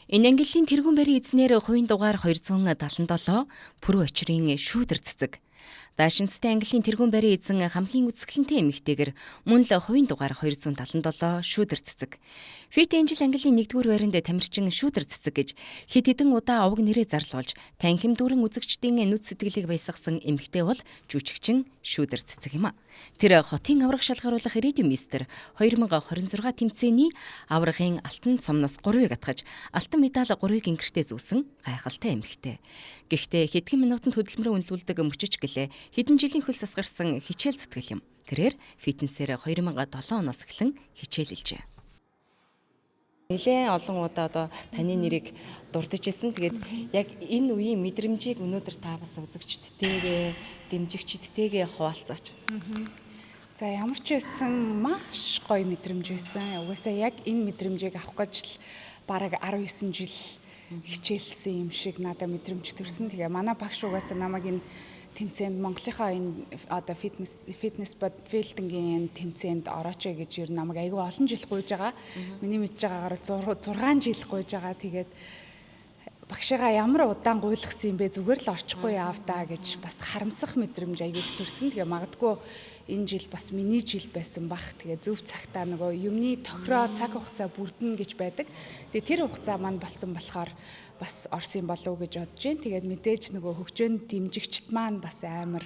Энэ ангиллын тэргүүн барийн эзнэр хувийн дугаар 277 пүрэв очрын шүүдэр цэцэг. Даашинцтай ангиллын тэргүүн барийн эзэн хамгийн үзэсгэлэнтэй эмэгтэйгэр мөн л хувийн дугаар 277 шүүдэр цэцэг. Fit Angel ангиллын 1-р байранд тамирчин шүүдэр цэцэг гэж хэд хэдэн удаа овог нэрээ зарлуулж танхим дүүрэн үзэгчдийн нүд сэтгэлийг баясгасан эмэгтэй бол жүжигчин шүүдэр цэцэг юм а. Тэр хотын аврах шалгаруулах Iridium Mister 2026 тэмцээний аврагын алтан цомноос 3-ыг атгаж алтан медаль 3-ыг ингэртээ зүүсэн гайхалтай эмэгтэй. Гэхдээ хэдхэн минутанд хөдөлмөрөө үнэлүүлдэг мөчөж гэлээ хэдэн жилийн хөл сасгарсан хичээл зүтгэл юм. Тэрээр фитнесээр 2007 оноос эхлэн хичээлэлжээ. Нэлээд олон удаа одоо таны нэрийг дурдж ирсэн. Тэгээд яг энэ үеийн мэдрэмжийг өнөөдөр та бас үзэгчдтэйгээ, дэмжигчдтэйгээ хуваалцаач. За ямар ч байсан маш гоё мэдрэмж байсан. Угаасаа яг энэ мэдрэмжийг авах гэж л бараг 19 жил хичээлсэн юм шиг надад мэдрэмж төрсөн. Тэгээ манай багш угаасаа намайг энэ тэмцээнд Монголынхаа энэ одоо фитнес бодибилдингийн тэмцээнд орооч гэж ер нь намайг айгүй олон жил гуйж байгаа. Миний мэдж байгаагаар 6 жил гуйж байгаа. Тэгээд багшигаа ямар удаан гуйлгасан юм бэ, зүгээр л орчихгүй яав та гэж бас харамсах мэдрэмж айгүй их төрсөн. Тэгээ магадгүй энэ жил бас миний жил байсан бах. Тэгээ зөв цагтаа нөгөө юмны тохироо цаг хугацаа бүрдэнэ гэж байдаг. Тэгээ тэр хугацаа маань болсон болохоор бас орсон болов уу гэж бодож байна. Тэгээд мэдээж нөгөө хөгжөөнд дэмжигчт маань бас амар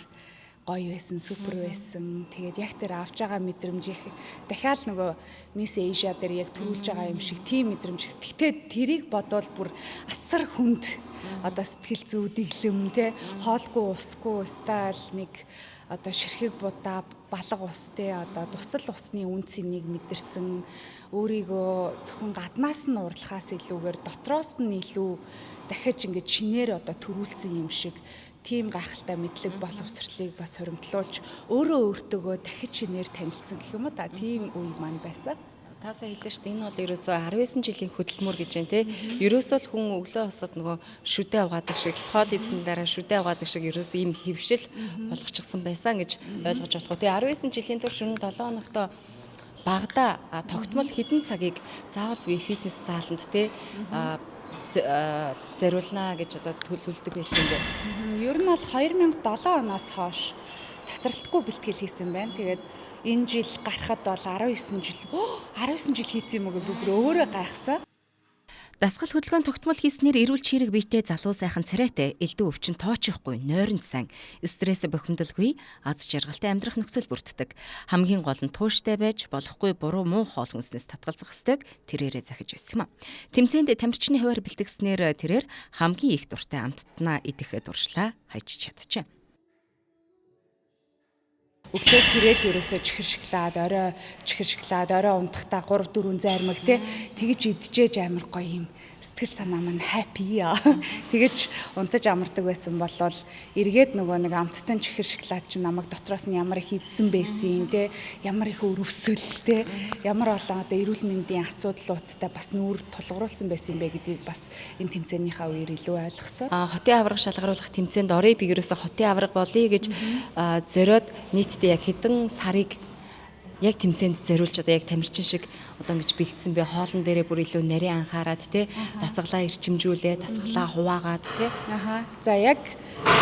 гоё байсан, супер байсан. Тэгээд яг тэр авч байгаа мэдрэмж их дахиад нөгөө Miss Asia дээр яг төрүүлж байгаа юм шиг тийм мэдрэмж. Тэгтээ тэрийг бодвол бүр асар хүнд одоо сэтгэл зүй дэглэм те хоолгүй усгүй стайл нэг одоо ширхэг будаа балга ус те одоо тусал усны үнцнийг мэдэрсэн. Өөрийгөө зөвхөн гаднаас нь уурлахаас илүүгээр дотроос нь илүү дахиж ингэж шинээр одоо төрүүлсэн юм шиг тийм гайхалтай мэдлэг боловсролыг бас хоримтлуулж өөрөө өөртөөгөө дахиж шинээр танилцсан гэх юм уу та тийм үе маань байсан. Та сая хэллээ шүү дээ. Энэ бол ерөөсөө 19 жилийн хөдөлмөр гэж байна те. Ерөөсөө л хүн өглөө босоод нөгөө шүдэ угаадаг шиг, хоол идсэний дараа шүдэ угаадаг шиг ерөөсөө ийм хөвшил болгочихсон байсан гэж ойлгож болох. Тэгээ 19 жилийн турш 7 хоногт багада тогтмол хэдэн цагийг заавал фитнес зааланд те зориулнаа гэж одоо төлөвлөдөг байсан юм байна. Ер нь бол 2007 оноос хойш тасралтгүй бэлтгэл хийсэн байна. Тэгээд энэ жил гарахад бол 19 жил хийсэн юм уу гэж би өөрөө гайхсан. Дасгал хөдөлгөөн тогтмол хийснээр эрүүл чирэг биетэй залуу сайхан царайтай, элдв өвчин тоочихгүй, нойронд сайн, стресс бохимдолгүй, аз жаргалтай амьдрах нөхцөл бүрддэг. Хамгийн гол нь тууштай байж болохгүй буруу муу хоол хүнснээс татгалзах ёстойг тэрээрээ захиж байсан юм а. Тэмцээнд тамирчны хуваар бэлтгэснээр тэрээр хамгийн их дуртай амттнаа идэх дуршлаа хайж чадчихэ. Өглөө сэрэл ерөөсөө чихэр шоколад, орой унтахтаа 3-4 зармаг тэгж идчихэж амар гоё юм. Сэтгэл санаа маань happy яа. Тэгэж унтаж амардаг байсан болвол эргээд нөгөө нэг амттан чихэр шоколад чинь намайг дотроос нь ямар их идсэн байсан ямар их өрөвсөл ямар олон одоо эрүүл мэндийн асуудлуудтай бас нүүр тулгаруулсан байсан бэ гэдгийг бас энэ тэмцээнийхээ үеэр илүү ойлгосон. Хотын авраг шалгаруулах тэмцээнд орё би ерөөсөө хотын авраг болъё гэж зориод нийтдээ яг хэдэн сарыг яг тэмцээнд зориулж одоо яг тамирчин шиг одоо ингэж бэлдсэн бэ. Хоолн дээрээ бүр илүү нарийн анхаарад дасгалаа ирчимжүүлээ, дасгалаа хуваагаад За яг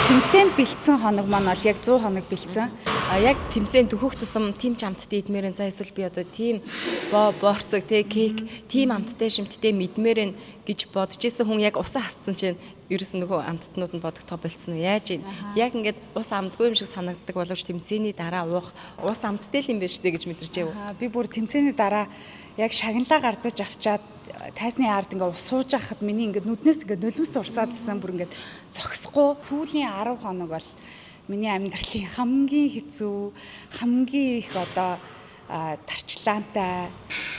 тэмцээнд бэлдсэн хоног маань бол яг 100 хоног бэлдсэн. Яг тэмцээнд төхөх тусам тийм ч амттай идмээрэн за эсвэл би одоо тийм борцог кейк тийм амттай шимттэй мэдмээрэн гэж бодож исэн хүн яг усаа хасцсан чинь ерөөс нөгөө амттнууд нь бодогдох болцсон уу яаж юм. Яг ингээд ус амтгүй юм шиг санагддаг боловч тэмцээний дараа уух ус амттай л юм байна шүү дээ гэж мэдэрчээ. Би бүр тэмцээний дараа яг шагналаа гардаж авчаад тайсны ард ингээ ус сууж байхад миний ингээ нүднээс ингээ нулимс урсаадсан бүр ингээ зогсохгүй сүүлийн 10 хоног бол миний амьдралын хамгийн хэцүү хамгийн их одоо тарчлаантай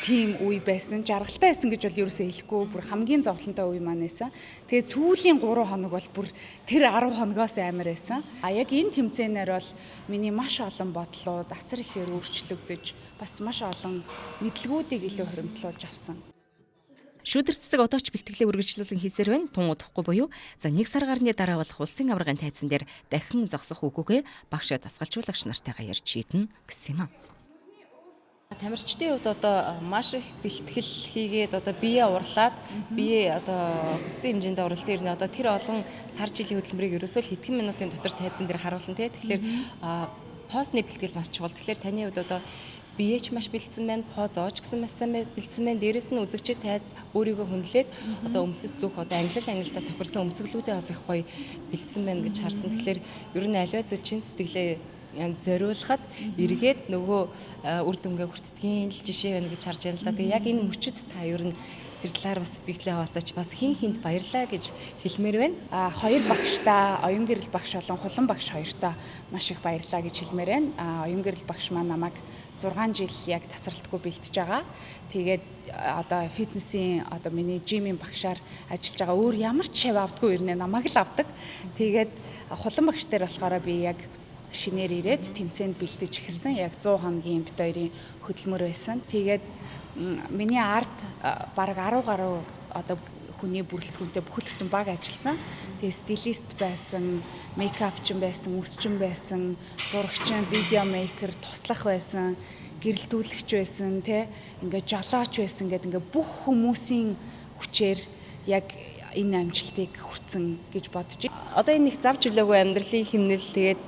тийм үе байсан. Жаргалтай байсан гэж бол ерөөсөө хэлэхгүй бүр хамгийн зовлонтой үе маань байсан. Тэгээд сүүлийн 3 хоног бол бүр тэр 10 хоногоос амар байсан. Яг энэ тэмцээнээр бол миний маш олон бодлууд асар ихээр өөрчлөгдөж бас маш олон мэдлгүүдийг илүү хоримтлуулж авсан. Шүүдэр цэцэг одоо ч бэлтгэлээ үргэлжлүүлэн хийсээр байна. Тун удахгүй буюу за 1 сар гарны дараа болох улсын аваргын тайзан дээр дахин зогсох үгүйгээ багш дасгалжуулагч нартайгаа ярьж шийднэ гэсэн юм а. Тамирчдын хувьд одоо маш их бэлтгэл хийгээд одоо бие урлаад бие одоо хүссэн хэмжээнд урласан ирнэ одоо тэр олон сар жилийн хөдөлмөрийг ерөөсөө л хэдхэн минутын дотор тайзан дээр харуулна тий. Тэгэхээр постны бэлтгэл маш чухал. Тэгэхээр таны хувьд одоо биеч маш бэлдсэн байна, поз ооч гэсэн маш сайн бэлдсэн байна. Дээрэс нь үзэгчид тайз өөрийгөө хүнлээд одоо өмсөж зүөх одоо ангилалтай тохирсон өмсгөлүүдээ бас их гоё бэлдсэн байна гэж харсан. Тэгэхээр ер нь аливаа зүйл чин сэтгэлээ зориулахад эргээд нөгөө үр дүнгээ хүртдгийн л жишээ байна гэж харж байна л да. Тэгээ яг энэ мөчөд та ер нь тэр талаар бас сэтгэлээ хаваацаач бас хин хинд баярлаа гэж хэлмээр байна. Хоёр багштай, оюун гэрэл багш болон хулан багш хоёртоо маш их баярлаа гэж хэлмээр байна. Оюун гэрэл багш маань намайг 6 жил яг тасралтгүй бэлтэж байгаа. Тэгээд одоо фитнесийн одоо миний жимийн багшаар ажиллаж байгаа. Өөр ямар ч шав авдаггүй ирнэ намайг л авдаг. Тэгээд хулан багш дээр болохоор би яг шинээр ирээд тэмцээнд бэлтэж эхэлсэн. Яг 100 хоногийн бит хоёрын хөдөлмөр байсан. Тэгээд миний ард бараг 10 гаруй одоо хүний бүрэлдэхүүнтэй бүхэл бүтэн баг ажилласан. Тэгээ стилист байсан, мейкапчин байсан, үсчин байсан, зурагчин, видеомейкер, туслах байсан, гэрэлтүүлэгч байсан, ингээ жолооч байсан гэдэг ингээ бүх хүмүүсийн хүчээр яг энэ амжилтыг хүртсэн гэж бодож байна. Одоо энэ их завж үлээгүй амьдралын хэмнэл тэгээд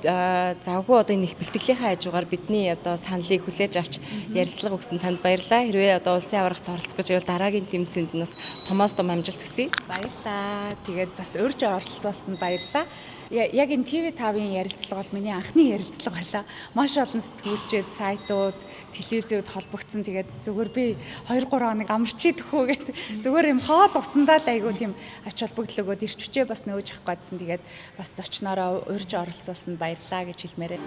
завгүй одоо энэ их бэлтгэлийнхаа хажуугаар бидний одоо саналыг хүлээж авч ярилцлага өгсөн танд баярлалаа. Хэрвээ одоо улсын аврагт оролцох гэж байвал дараагийн тэмцээнд нас томоос том амжилт хүсье. Баярлалаа. Тэгээд бас урьж оролцсоосон баярлалаа. Яг энэ TV5-ын ярилцлага бол миний анхны ярилцлага байлаа. Маш олон сэтгүүлчид, сайтууд, телевизүүд холбогдсон. Тэгээд зүгээр би 2-3 хоног амарчид төхөө гэд зүгээр юм хоол усандаа л айгуу тийм ач холбогдол өгөөд ирчвчээ бас нөөж авах гэсэн. Тэгээд бас зочноороо урьж оролцсоосон баярлалаа гэж хэлмээрээ.